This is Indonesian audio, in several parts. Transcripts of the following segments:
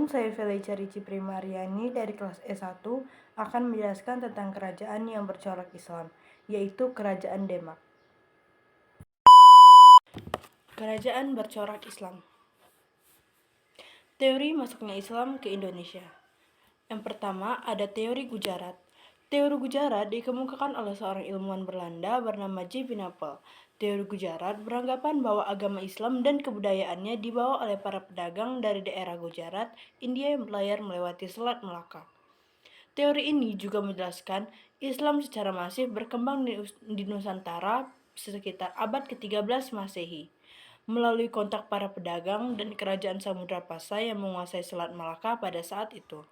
saya Felicia Ricci Primariani dari kelas S1 akan menjelaskan tentang kerajaan yang bercorak Islam, yaitu Kerajaan Demak. Kerajaan bercorak Islam. Teori masuknya Islam ke Indonesia. Yang pertama, ada teori Gujarat. Teori Gujarat dikemukakan oleh seorang ilmuwan Belanda bernama J. Pineapple. Teori Gujarat beranggapan bahwa agama Islam dan kebudayaannya dibawa oleh para pedagang dari daerah Gujarat, India yang berlayar melewati Selat Melaka. Teori ini juga menjelaskan Islam secara masif berkembang di Nusantara sekitar abad ke-13 Masehi melalui kontak para pedagang dan kerajaan Samudra Pasai yang menguasai Selat Malaka pada saat itu.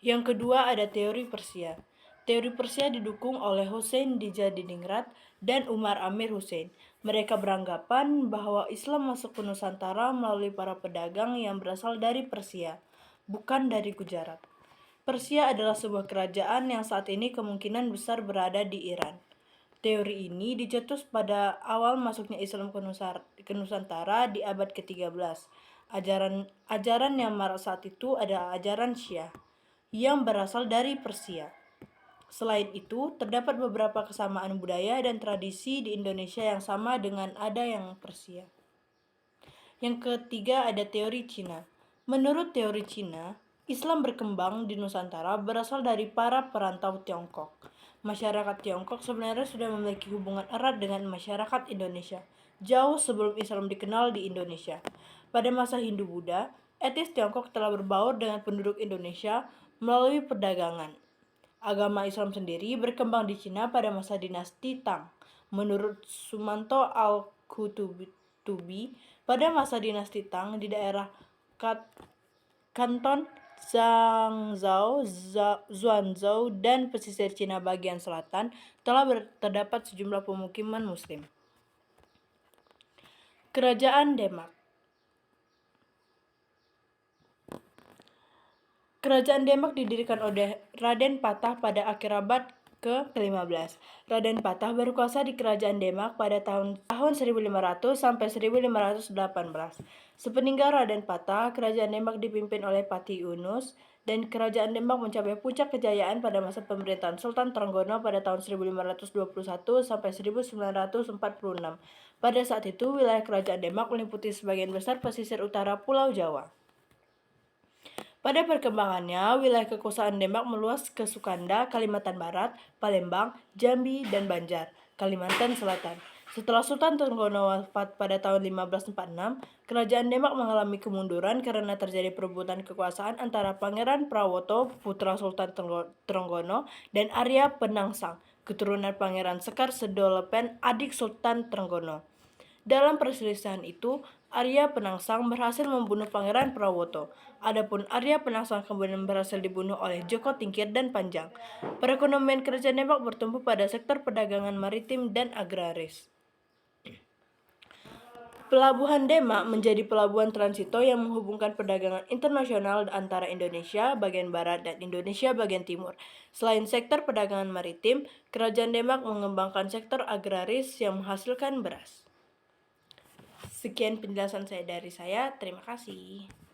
Yang kedua ada teori Persia. Teori Persia didukung oleh Hussein Dijadiningrat dan Umar Amir Hussein. Mereka beranggapan bahwa Islam masuk ke Nusantara melalui para pedagang yang berasal dari Persia, bukan dari Gujarat. Persia adalah sebuah kerajaan yang saat ini kemungkinan besar berada di Iran. Teori ini dicetus pada awal masuknya Islam ke Nusantara di abad ke-13. Ajaran yang marak saat itu adalah ajaran Syiah yang berasal dari Persia. Selain itu, terdapat beberapa kesamaan budaya dan tradisi di Indonesia yang sama dengan ada yang Persia. Yang ketiga ada teori Cina. Menurut teori Cina, Islam berkembang di Nusantara berasal dari para perantau Tiongkok. Masyarakat Tiongkok sebenarnya sudah memiliki hubungan erat dengan masyarakat Indonesia, jauh sebelum Islam dikenal di Indonesia. Pada masa Hindu-Buddha, etnis Tiongkok telah berbaur dengan penduduk Indonesia melalui perdagangan. Agama Islam sendiri berkembang di Cina pada masa dinasti Tang. Menurut Sumanto Al-Kutubi, pada masa dinasti Tang di daerah Kanton Zhangzhou, Zhuangzhou, dan pesisir Cina bagian selatan telah terdapat sejumlah pemukiman Muslim. Kerajaan Demak. Kerajaan Demak didirikan oleh Raden Patah pada akhir abad ke-15. Raden Patah berkuasa di Kerajaan Demak pada tahun 1500 sampai 1518. Sepeninggal Raden Patah, Kerajaan Demak dipimpin oleh Patih Yunus dan Kerajaan Demak mencapai puncak kejayaan pada masa pemerintahan Sultan Trenggono pada tahun 1521 sampai 1946. Pada saat itu, wilayah Kerajaan Demak meliputi sebagian besar pesisir utara Pulau Jawa. Pada perkembangannya, wilayah kekuasaan Demak meluas ke Sukanda, Kalimantan Barat, Palembang, Jambi, dan Banjar, Kalimantan Selatan. Setelah Sultan Trenggono wafat pada tahun 1546, Kerajaan Demak mengalami kemunduran karena terjadi perebutan kekuasaan antara Pangeran Prawoto, putra Sultan Trenggono, dan Arya Penangsang, keturunan Pangeran Sekar Sedolepen, adik Sultan Trenggono. Dalam perselisihan itu, Arya Penangsang berhasil membunuh Pangeran Prawoto. Adapun Arya Penangsang kemudian berhasil dibunuh oleh Joko Tingkir dan Panjang. Perekonomian Kerajaan Demak bertumbuh pada sektor perdagangan maritim dan agraris. Pelabuhan Demak menjadi pelabuhan transito yang menghubungkan perdagangan internasional antara Indonesia bagian barat dan Indonesia bagian timur. Selain sektor perdagangan maritim, Kerajaan Demak mengembangkan sektor agraris yang menghasilkan beras. Sekian penjelasan saya dari saya. Terima kasih.